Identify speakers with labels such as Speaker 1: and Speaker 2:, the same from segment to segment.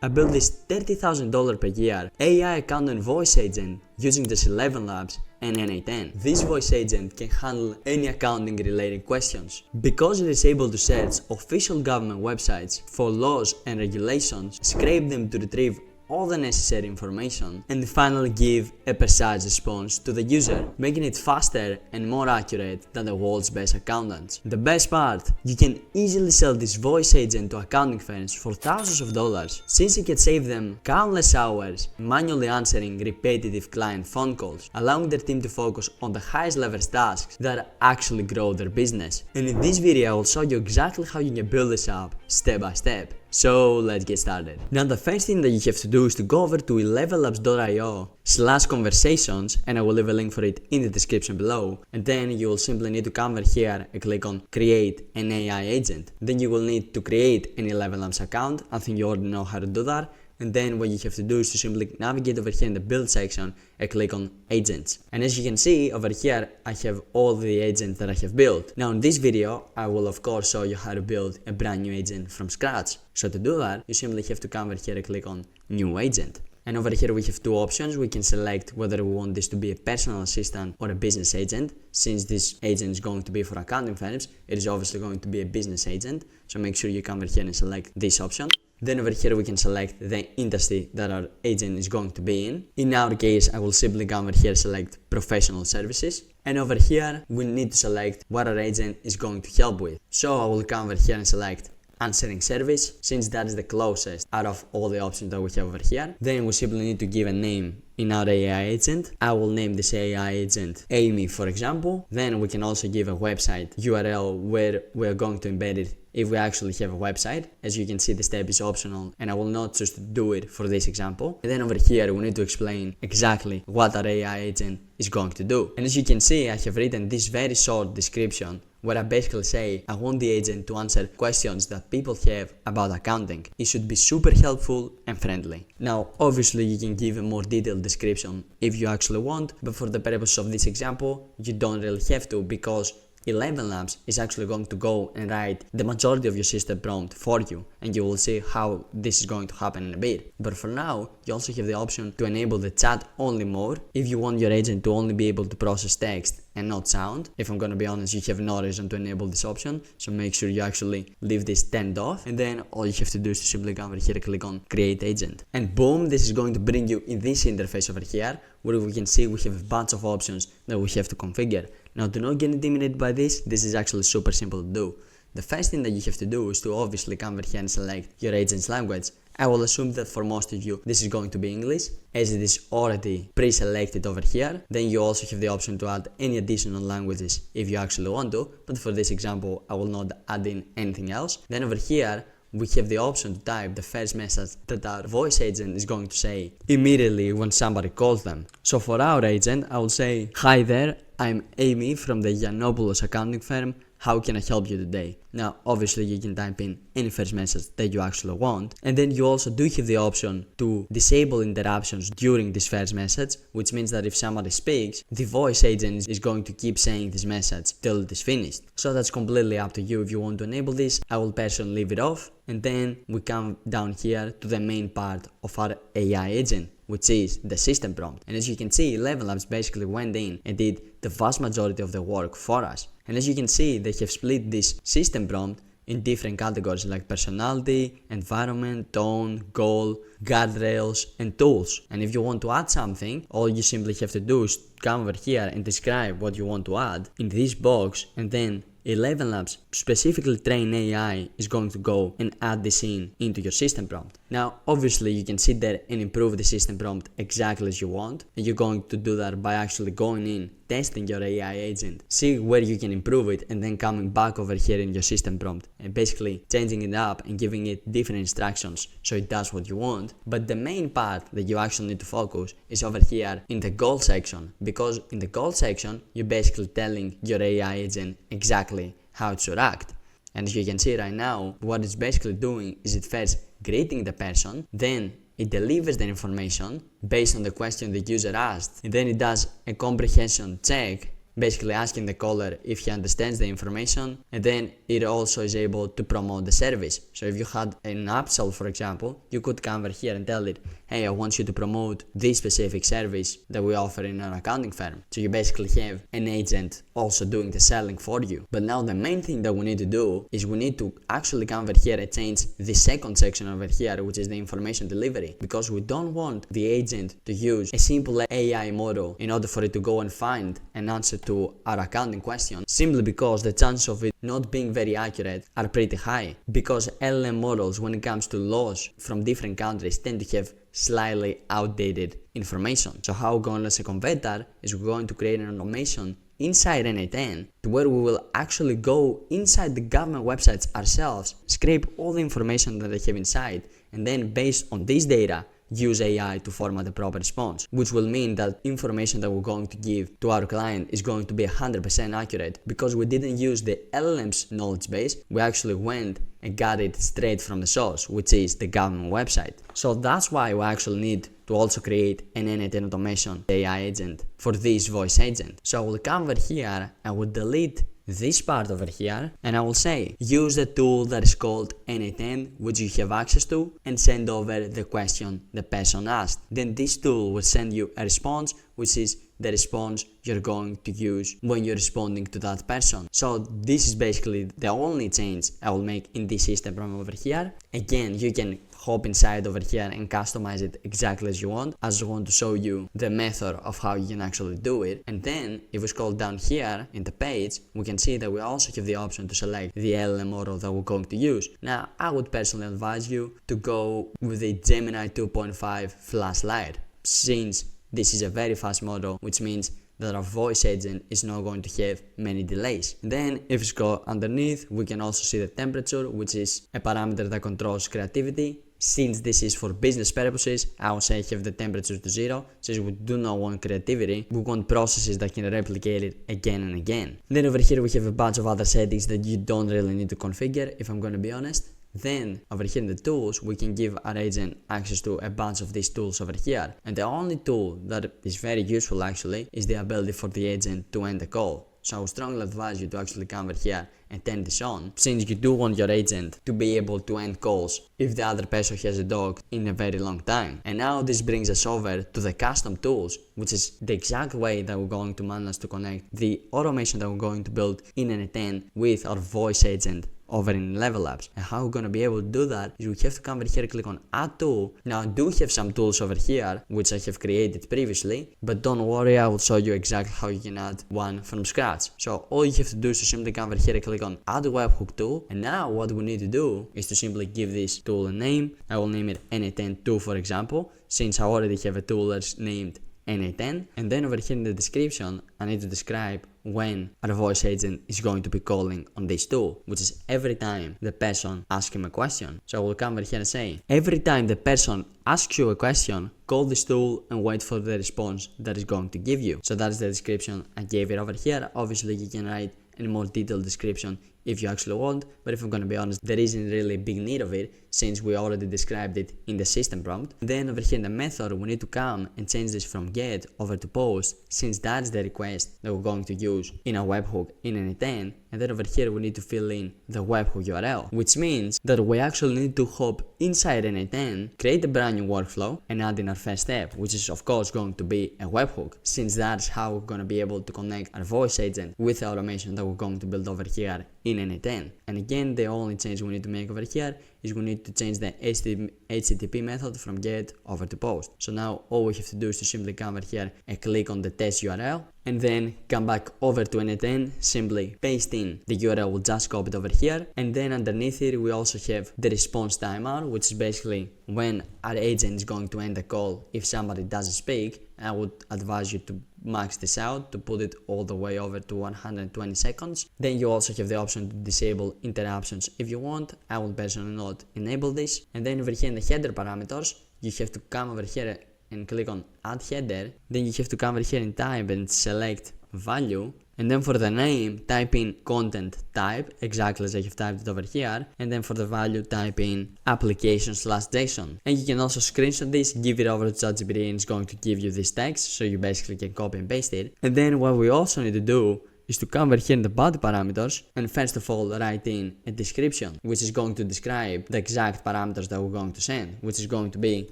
Speaker 1: I built this $30,000 per year AI accountant voice agent using this ElevenLabs N8N. This voice agent can handle any accounting related questions. Because it is able to search official government websites for laws and regulations, scrape them to retrieve all the necessary information, and finally give a precise response to the user, making it faster and more accurate than the world's best accountants. The best part, you can easily sell this voice agent to accounting firms for thousands of dollars, since it can save them countless hours manually answering repetitive client phone calls, allowing their team to focus on the highest level tasks that actually grow their business. And in this video I will show you exactly how you can build this up step by step. So let's get started. Now the first thing that you have to do is to go over to elevenlabs.io/conversations, and I will leave a link for it in the description below, and then you will simply need to come over here and click on create an AI agent. Then you will need to create an ElevenLabs account. I think you already know how to do that. And then what you have to do is to simply navigate over here in the build section and click on agents. And as you can see over here, I have all the agents that I have built. Now in this video, I will of course show you how to build a brand new agent from scratch. So to do that, you simply have to come over here and click on new agent. And over here we have two options. We can select whether we want this to be a personal assistant or a business agent. Since this agent is going to be for accounting firms, it is obviously going to be a business agent. So make sure you come over here and select this option. Then over here we can select the industry that our agent is going to be in. In our case, I will simply come over here and select professional services. And over here we need to select what our agent is going to help with. So I will come over here and select answering service, since that is the closest out of all the options that we have over here. Then we simply need to give a name in our AI agent. I will name this AI agent Amy, for example. Then we can also give a website URL where we are going to embed it if we actually have a website. As you can see, the step is optional and I will not choose to do it for this example. And then over here we need to explain exactly what our AI agent is going to do. And as you can see, I have written this very short description where I basically say I want the agent to answer questions that people have about accounting. It should be super helpful and friendly. Now obviously you can give a more detailed description if you actually want, but for the purpose of this example you don't really have to, because ElevenLabs is actually going to go and write the majority of your system prompt for you, and you will see how this is going to happen in a bit. But for now, you also have the option to enable the chat only mode if you want your agent to only be able to process text and not sound. If I'm gonna be honest, you have no reason to enable this option, so make sure you actually leave this turned off, and then all you have to do is to simply come over here and click on create agent, and boom, this is going to bring you in this interface over here where we can see we have a bunch of options that we have to configure. Now do not get intimidated by this is actually super simple to do. The first thing that you have to do is to obviously come over here and select your agent's language. I will assume that for most of you this is going to be English, as it is already pre-selected over here. Then you also have the option to add any additional languages if you actually want to, but for this example I will not add in anything else. Then over here we have the option to type the first message that our voice agent is going to say immediately when somebody calls them. So for our agent, I will say, "Hi there, I'm Amy from the Yiannopoulos accounting firm. How can I help you today?" Now obviously you can type in any first message that you actually want, and then you also do have the option to disable interruptions during this first message, which means that if somebody speaks, the voice agent is going to keep saying this message till it is finished. So that's completely up to you if you want to enable this. I will personally leave it off, and then we come down here to the main part of our AI agent, which is the system prompt. And as you can see, ElevenLabs basically went in and did the vast majority of the work for us. And as you can see, they have split this system prompt in different categories like personality, environment, tone, goal, guardrails, and tools. And if you want to add something, all you simply have to do is come over here and describe what you want to add in this box, and then ElevenLabs, specifically trained AI, is going to go and add this into your system prompt. Now obviously you can sit there and improve the system prompt exactly as you want, and you're going to do that by actually going in, testing your AI agent, see where you can improve it, and then coming back over here in your system prompt and basically changing it up and giving it different instructions so it does what you want. But the main part that you actually need to focus is over here in the goal section, because in the goal section you're basically telling your AI agent exactly how it should act. And as you can see right now, what it's basically doing is it first greeting the person, then it delivers the information based on the question the user asked, and then it does a comprehension check basically asking the caller if he understands the information, and then it also is able to promote the service. So if you had an upsell, for example, you could come over here and tell it, hey, I want you to promote this specific service that we offer in our accounting firm. So you basically have an agent also doing the selling for you. But now the main thing that we need to do is we need to actually come over here and change the second section over here, which is the information delivery, because we don't want the agent to use a simple AI model in order for it to go and find an answer to our accounting question, simply because the chance of it not being very accurate are pretty high, because LLM models, when it comes to laws from different countries, tend to have slightly outdated information. So how we're going to circumvent that is we're going to create an automation inside N8N to where we will actually go inside the government websites ourselves, scrape all the information that they have inside, and then based on this data, use AI to format the proper response, which will mean that information that we're going to give to our client is going to be 100% accurate, because we didn't use the LLM's knowledge base, we actually went and got it straight from the source, which is the government website. So that's why we actually need to also create an N8N automation AI agent for this voice agent. So I will come over here, I will delete this part over here, and I will say use the tool that is called N8N, which you have access to, and send over the question the person asked. Then this tool will send you a response, which is the response you're going to use when you're responding to that person. So this is basically the only change I will make in this system from over here. Again, you can hop inside over here and customize it exactly as you want. I just want to show you the method of how you can actually do it. And then if we scroll down here in the page, we can see that we also have the option to select the LLM model that we're going to use. Now, I would personally advise you to go with the Gemini 2.5 Flash Lite, since this is a very fast model, which means that our voice agent is not going to have many delays. Then if we go underneath, we can also see the temperature, which is a parameter that controls creativity. Since this is for business purposes, I would say have the temperature to 0, since we do not want creativity, we want processes that can replicate it again and again. Then over here we have a bunch of other settings that you don't really need to configure, if I'm going to be honest. Then over here in the tools, we can give our agent access to a bunch of these tools over here. And the only tool that is very useful actually is the ability for the agent to end the call. So I would strongly advise you to actually come over here and turn this on, since you do want your agent to be able to end calls if the other person has a dog in a very long time. And now this brings us over to the custom tools, which is the exact way that we're going to manage to connect the automation that we're going to build in N8N with our voice agent over in ElevenLabs. And how we're going to be able to do that is we have to come over here, click on add tool. Now I do have some tools over here which I have created previously, but don't worry, I will show you exactly how you can add one from scratch. So all you have to do is to simply come over here and click on add webhook tool. And now what we need to do is to simply give this tool a name. I will name it N8N2 for example, since I already have a tool that's named N8N. And then over here in the description, I need to describe when our voice agent is going to be calling on this tool, which is every time the person asks him a question. So we'll come over here and say, every time the person asks you a question, call this tool and wait for the response that is going to give you. So that's the description I gave it over here. Obviously you can write a more detailed description if you actually want, but if I'm gonna be honest, there isn't really a big need of it since we already described it in the system prompt. Then over here in the method, we need to come and change this from get over to post, since that's the request that we're going to use in our webhook in N8N. And then over here we need to fill in the webhook URL, which means that we actually need to hop inside N8N, create a brand new workflow and add in our first step, which is of course going to be a webhook, since that's how we're going to be able to connect our voice agent with the automation that we're going to build over here in N8N. And again, the only change we need to make over here is we need to change the HTTP method from get over to post. So now all we have to do is to simply come over here and click on the test URL, and then come back over to N8N, simply paste in the URL we just copied over here, and then underneath it we also have the response timer, which is basically when our agent is going to end the call if somebody doesn't speak. I would advise you to max this out, to put it all the way over to 120 seconds. Then you also have the option to disable interruptions if you want. I will personally not enable this. And then over here in the header parameters, you have to come over here and click on add header. Then you have to come over here in type and select value, And then for the name, type in content type, exactly as I have typed it over here. And then for the value, type in application/JSON. And you can also screenshot this, give it over to ChatGPT, and it's going to give you this text, so you basically can copy and paste it. And then what we also need to do is to come over here in the body parameters and first of all write in a description, which is going to describe the exact parameters that we're going to send, which is going to be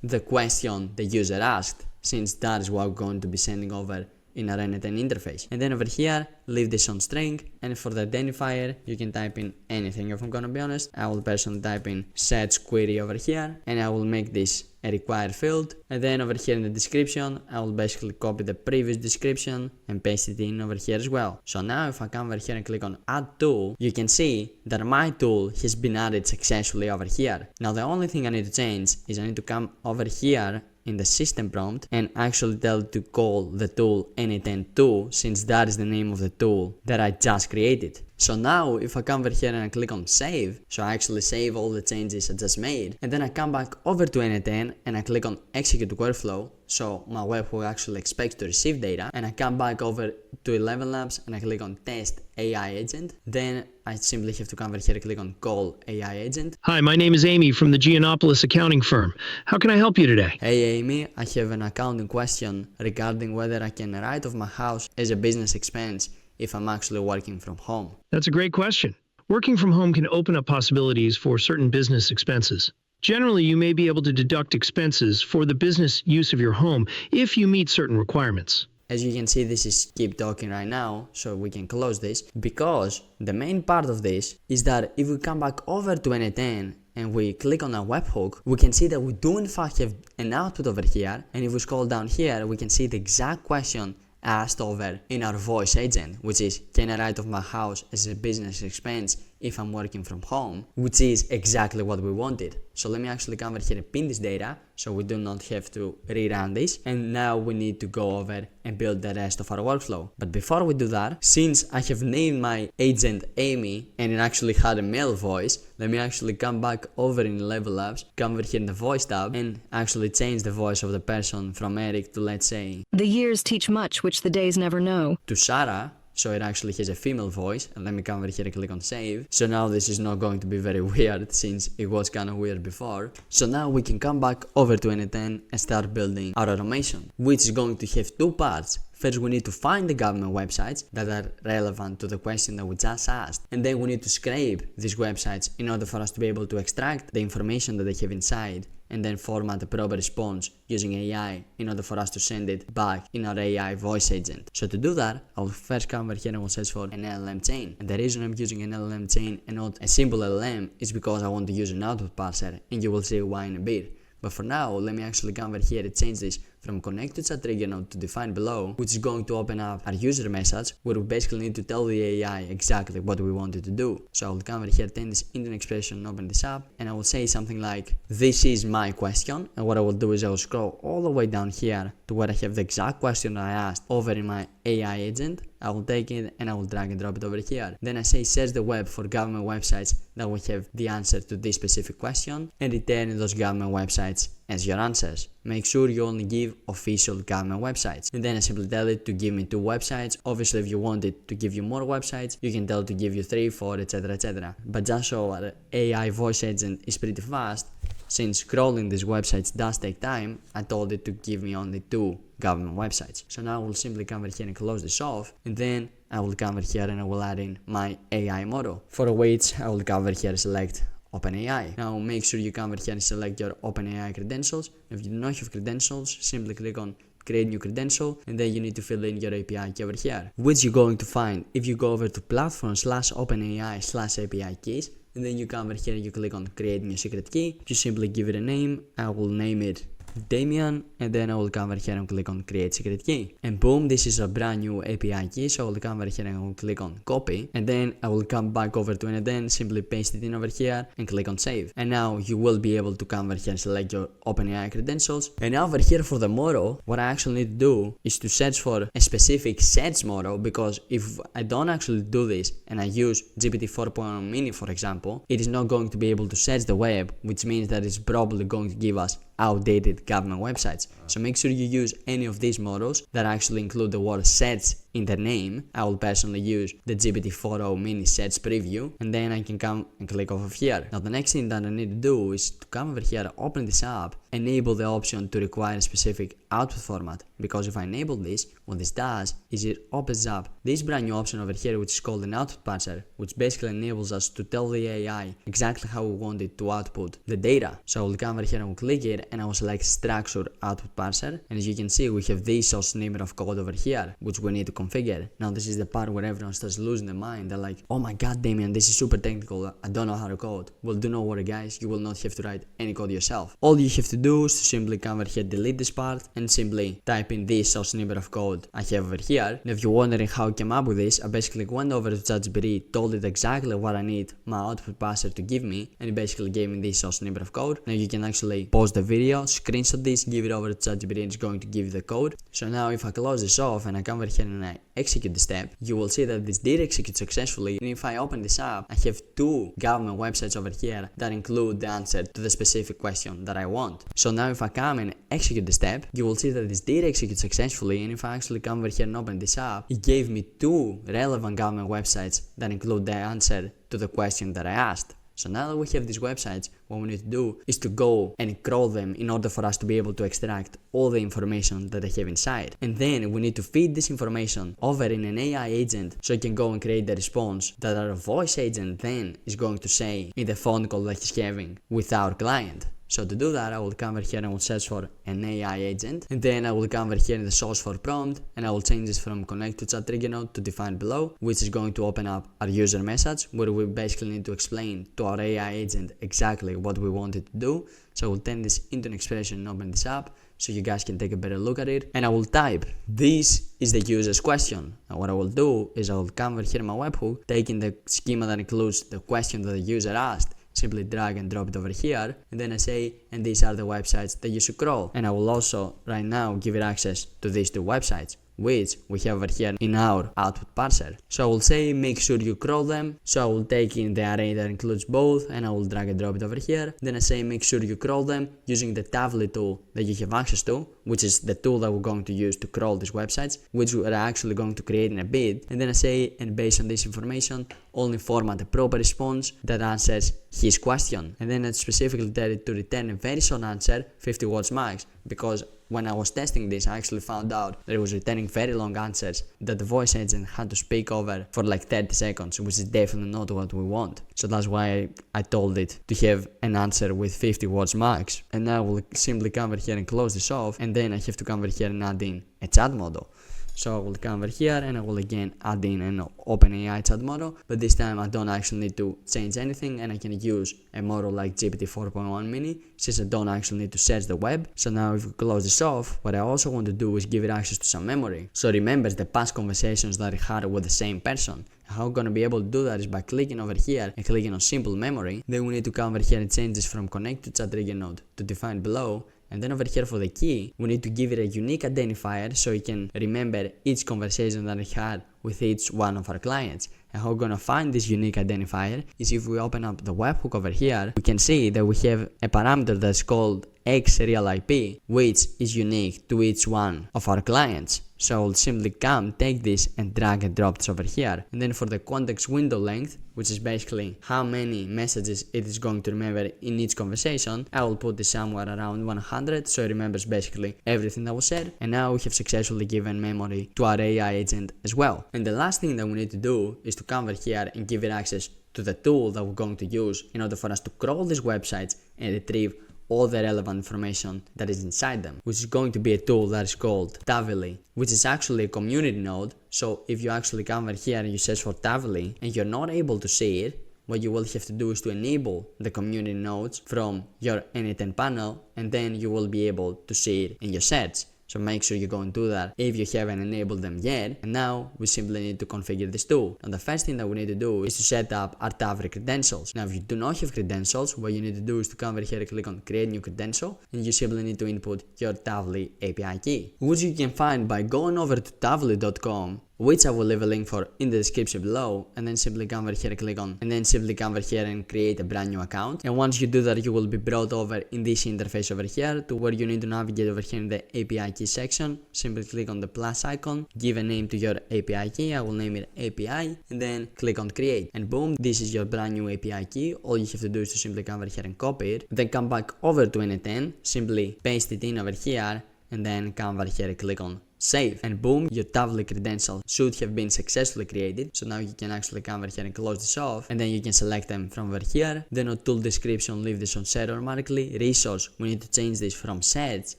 Speaker 1: the question the user asked, since that is what we're going to be sending over in our N8N interface. And then over here, leave this on string, and for the identifier, you can type in anything. If I'm gonna be honest, I will personally type in search query over here, and I will make this a required field. And then over here in the description, I will basically copy the previous description and paste it in over here as well. So now if I come over here and click on add tool, you can see that my tool has been added successfully over here. Now the only thing I need to change is I need to come over here in the system prompt and actually tell it to call the tool N8N tool, since that is the name of the tool that I just created. So now if I come over here and I click on save, so I actually save all the changes I just made, and then I come back over to N8N and I click on execute workflow, so my webhook actually expects to receive data, and I come back over to ElevenLabs and I click on test AI agent. Then I simply have to come over here and click on call AI agent.
Speaker 2: Hi, my name is Amy from the Giannopoulos accounting firm. How can I help you today?
Speaker 1: Hey Amy, I have an accounting question regarding whether I can write off my house as a business expense if I'm actually working from home.
Speaker 2: That's a great question. Working from home can open up possibilities for certain business expenses. Generally, you may be able to deduct expenses for the business use of your home if you meet certain requirements.
Speaker 1: As you can see, this is keep talking right now, so we can close this, because the main part of this is that if we come back over to N8N and we click on our webhook, we can see that we do in fact have an output over here, and if we scroll down here, we can see the exact question asked over in our voice agent, which is, can I write off my house as a business expense if I'm working from home, which is exactly what we wanted. So let me actually come over here and pin this data so we do not have to rerun this, and now we need to go over and build the rest of our workflow. But before we do that, since I have named my agent Amy and it actually had a male voice, let me actually come back over in ElevenLabs, come over here in the voice tab and actually change the voice of the person from Eric to, let's say,
Speaker 3: the years teach much which the days never know,
Speaker 1: to Sarah. So it actually has a female voice, and let me come over here and click on save. So now this is not going to be very weird, since it was kind of weird before. So now we can come back over to N8N and start building our automation, which is going to have two parts. First, we need to find the government websites that are relevant to the question that we just asked, and then we need to scrape these websites in order for us to be able to extract the information that they have inside and then format a proper response using AI in order for us to send it back in our AI voice agent. So to do that, I will first come over here and I will search for an LLM chain. And the reason I'm using an LLM chain and not a simple LLM is because I want to use an output parser, and you will see why in a bit. But for now, let me actually come over here and change this from connect to chat trigger node to define below, which is going to open up our user message where we basically need to tell the AI exactly what we wanted to do. So I will come over here, turn this into an expression, open this up, and I will say something like, this is my question. And what I will do is I will scroll all the way down here to where I have the exact question that I asked over in my AI agent. I will take it and I will drag and drop it over here. Then I say search the web for government websites that will have the answer to this specific question, and return those government websites as your answers. Make sure you only give official government websites. And then I simply tell it to give me 2 websites. Obviously, if you want it to give you more websites, you can tell it to give you 3, 4, etc, etc. But just so our AI voice agent is pretty fast, since scrolling these websites does take time, I told it to give me only 2 government websites. So now I will simply come over here and close this off, and then I will come over here and I will add in my AI model, for which I will come over here and select OpenAI. Now make sure you come over here and select your OpenAI credentials. If you do not have credentials, simply click on create new credential, and then you need to fill in your API key over here, which you're going to find if you go over to platform/OpenAI/API keys, and then you come over here and you click on create new secret key. You simply give it a name. I will name it Damian, and then I will come over here and click on create secret key, and boom, this is a brand new API key. So I will come over here and I will click on copy, and then I will come back over to it, and then simply paste it in over here and click on save. And now you will be able to come over here and select your OpenAI credentials. And now over here for the model, what I actually need to do is to search for a specific search model, because if I don't actually do this and I use GPT 4.0 mini, for example, it is not going to be able to search the web, which means that it's probably going to give us outdated government websites. So make sure you use any of these models that actually include the word search in their name. I will personally use the GPT-4o mini search preview, and then I can come and click over here. Now the next thing that I need to do is to come over here, open this app, enable the option to require a specific output format, because if I enable this, what this does is it opens up this brand new option over here, which is called an output parser, which basically enables us to tell the AI exactly how we want it to output the data. So I will come over here and will click it, and I will select structure output parser, and as you can see, we have this source snippet of code over here, which we need to configure. Now this is the part where everyone starts losing their mind. They're like, oh my god, Damien, this is super technical, I don't know how to code. Well, do not worry guys, you will not have to write any code yourself. All you have to do is to simply come over here, delete this part, and simply type in this source snippet of code I have over here. And if you're wondering how I came up with this, I basically went over to ChatGPT, told it exactly what I need my output parser to give me, and it basically gave me this source snippet of code. Now you can actually pause the video, screenshot this, give it over to ChatGPT, and it's going to give you the code. So now if I close this off and I come over here and I execute the step, you will see that this did execute successfully. And if I open this up, I have two government websites over here that include the answer to the specific question that I want. So now if I come and execute the step, you will see that this did execute successfully. And if I actually come over here and open this up, it gave me two relevant government websites that include the answer to the question that I asked. So now that we have these websites, what we need to do is to go and crawl them in order for us to be able to extract all the information that they have inside. And then we need to feed this information over in an AI agent so it can go and create the response that our voice agent then is going to say in the phone call that he's having with our client. So to do that, I will come over here and I will search for an AI agent, and then I will come over here in the source for prompt, and I will change this from connect to chat trigger node to define below, which is going to open up our user message where we basically need to explain to our AI agent exactly what we want it to do. So I will turn this into an expression and open this up so you guys can take a better look at it, and I will type, this is the user's question. Now what I will do is I will come over here in my webhook, taking the schema that includes the question that the user asked, simply drag and drop it over here, and then I say, and these are the websites that you should crawl. And I will also right now give it access to these two websites, which we have over here in our output parser. So I will say make sure you crawl them. So I will take in the array that includes both, and I will drag and drop it over here. Then I say make sure you crawl them using the Tavli tool that you have access to, which is the tool that we're going to use to crawl these websites, which we are actually going to create in a bit. And then I say, and based on this information, only format a proper response that answers his question. And then I specifically tell it to return a very short answer, 50 words max, because when I was testing this, I actually found out that it was returning very long answers that the voice agent had to speak over for like 30 seconds, which is definitely not what we want. So that's why I told it to have an answer with 50 words max. And now we'll simply come over here and close this off, and then I have to come over here and add in a chat model. So I will come over here and I will again add in an OpenAI chat model, but this time I don't actually need to change anything, and I can use a model like GPT 4.1 mini since I don't actually need to search the web. So now if we close this off, what I also want to do is give it access to some memory, so it remembers the past conversations that it had with the same person. How we're gonna be able to do that is by clicking over here and clicking on simple memory. Then we need to come over here and change this from connect to chat trigger node to define below. And then over here for the key, we need to give it a unique identifier so it can remember each conversation that it had with each one of our clients. And how we're gonna find this unique identifier is if we open up the webhook over here, we can see that we have a parameter that's called xRealIP, which is unique to each one of our clients. So I'll simply come, take this and drag and drop this over here. And then for the context window length, which is basically how many messages it is going to remember in each conversation, I will put this somewhere around 100 so it remembers basically everything that was said. And now we have successfully given memory to our AI agent as well. And the last thing that we need to do is to come over here and give it access to the tool that we're going to use in order for us to crawl these websites and retrieve all the relevant information that is inside them, which is going to be a tool that is called Tavli, which is actually a community node. So if you actually come over here and you search for Tavli and you're not able to see it, what you will have to do is to enable the community nodes from your N8N panel, and then you will be able to see it in your search. So make sure you go and do that if you haven't enabled them yet. And now we simply need to configure this tool. And the first thing that we need to do is to set up our Tavli credentials. Now if you do not have credentials, what you need to do is to come over here and click on create new credential, and you simply need to input your Tavli API key, which you can find by going over to tavli.com which I will leave a link for in the description below, and then simply come over here, click on, and then simply come over here and create a brand new account. And once you do that, you will be brought over in this interface over here to where you need to navigate over here in the API key section. Simply click on the plus icon, give a name to your API key. I will name it API, and then click on create, and boom, this is your brand new API key. All you have to do is to simply come over here and copy it, then come back over to N8N, simply paste it in over here, and then come over here and click on save, and boom, your Tavli credential should have been successfully created. So now you can actually come over here and close this off, and then you can select them from over here. Then on tool description, leave this on set automatically. Resource, we need to change this from search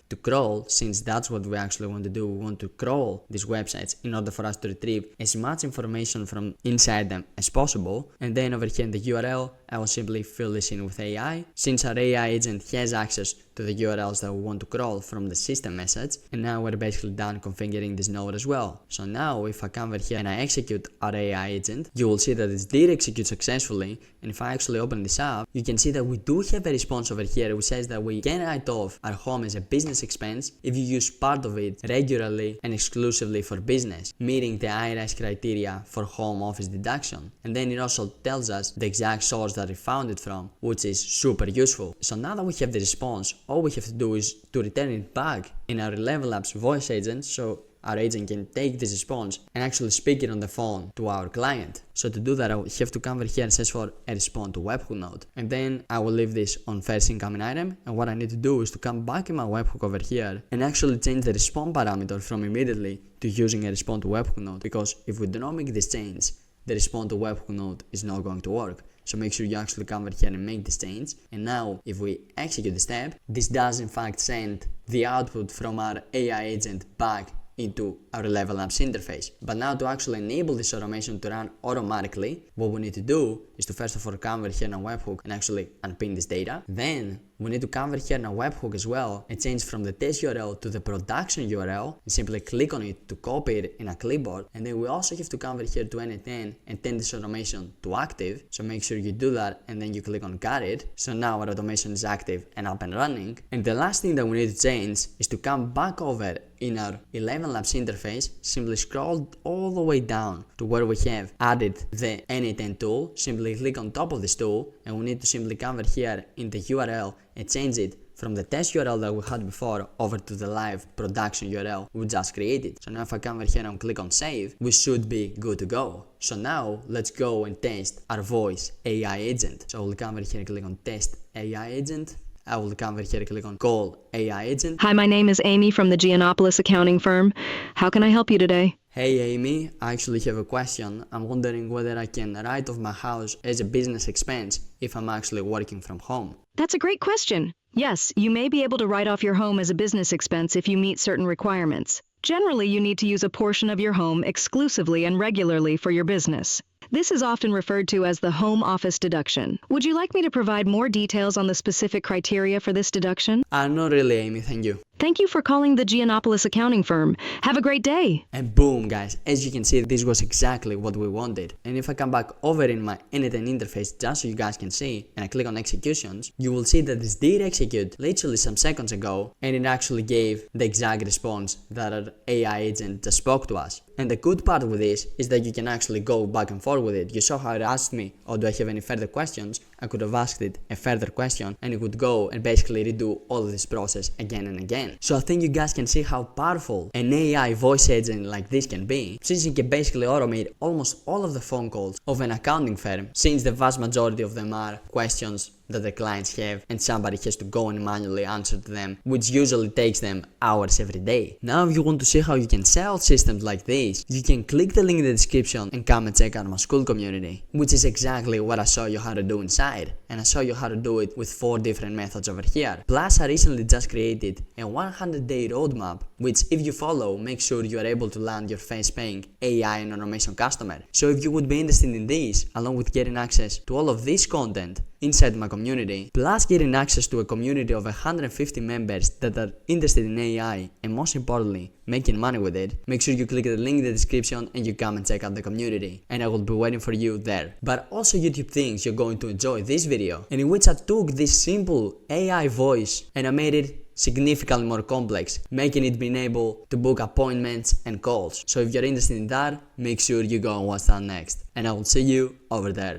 Speaker 1: to crawl, since that's what we actually want to do. We want to crawl these websites in order for us to retrieve as much information from inside them as possible. And then over here in the URL, I will simply fill this in with AI, since our AI agent has access to the URLs that we want to crawl from the system message. And now we're basically done configuring this node as well. So now if I come over here and I execute our AI agent, you will see that it did execute successfully. And if I actually open this up, you can see that we do have a response over here which says that we can write off our home as a business expense if you use part of it regularly and exclusively for business, meeting the IRS criteria for home office deduction. And then it also tells us the exact source that we found it from, which is super useful. So now that we have the response, all we have to do is to return it back in our ElevenLabs voice agent, so our agent can take this response and actually speak it on the phone to our client. So to do that, I will have to come over here and search for a respond to webhook node, and then I will leave this on first incoming item. And what I need to do is to come back in my webhook over here and actually change the respond parameter from immediately to using a respond to webhook node, because if we do not make this change, the respond to webhook node is not going to work. So make sure you actually come over here and make this change. And now if we execute the step, this does in fact send the output from our AI agent back into our ElevenLabs interface. But now to actually enable this automation to run automatically, what we need to do is to first of all come over here in a webhook and actually unpin this data. Then we need to come over here in a webhook as well and change from the test URL to the production URL, and simply click on it to copy it in a clipboard. And then we also have to come over here to N8N and turn this automation to active. So make sure you do that, and then you click on got it. So now our automation is active and up and running. And the last thing that we need to change is to come back over in our ElevenLabs interface, simply scroll all the way down to where we have added the N8N tool. Simply click on top of this tool, and we need to simply come over here in the URL and change it from the test URL that we had before over to the live production URL we just created. So now if I come over here and click on save, we should be good to go. So now let's go and test our voice AI agent. So we'll come over here and click on test AI agent. I will come over here and click on call AI agent.
Speaker 3: Hi, my name is Amy from the Giannopoulos accounting firm. How can I help you today?
Speaker 1: Hey Amy, I actually have a question. I'm wondering whether I can write off my house as a business expense if I'm actually working from home.
Speaker 3: That's a great question. Yes, you may be able to write off your home as a business expense if you meet certain requirements. Generally, you need to use a portion of your home exclusively and regularly for your business. This is often referred to as the home office deduction. Would you like me to provide more details on the specific criteria for this deduction?
Speaker 1: Not really, Amy, thank you.
Speaker 3: Thank you for calling the Giannopoulos accounting firm. Have a great day.
Speaker 1: And boom, guys, as you can see, this was exactly what we wanted. And if I come back over in my N8N interface just so you guys can see, and I click on executions, you will see that this did execute literally some seconds ago, and it actually gave the exact response that our AI agent just spoke to us. And the good part with this is that you can actually go back and forth with it. You saw how it asked me, oh, do I have any further questions? I could have asked it a further question, and it would go and basically redo all of this process again and again. So I think you guys can see how powerful an AI voice agent like this can be, since it can basically automate almost all of the phone calls of an accounting firm, since the vast majority of them are questions that the clients have and somebody has to go and manually answer to them, which usually takes them hours every day. Now if you want to see how you can sell systems like this, you can click the link in the description and come and check out my school community, which is exactly what I show you how to do inside, and I show you how to do it with 4 different methods over here. Plus I recently just created a 100-day roadmap, which if you follow, make sure you are able to land your first paying AI and automation customer. So if you would be interested in this, along with getting access to all of this content inside my community, plus getting access to a community of 150 members that are interested in AI and most importantly making money with it, make sure you click the link in the description and you come and check out the community, and I will be waiting for you there. But also YouTube thinks you're going to enjoy this video, and in which I took this simple AI voice and I made it significantly more complex, making it being able to book appointments and calls. So if you're interested in that, make sure you go and watch that next. And I will see you over there.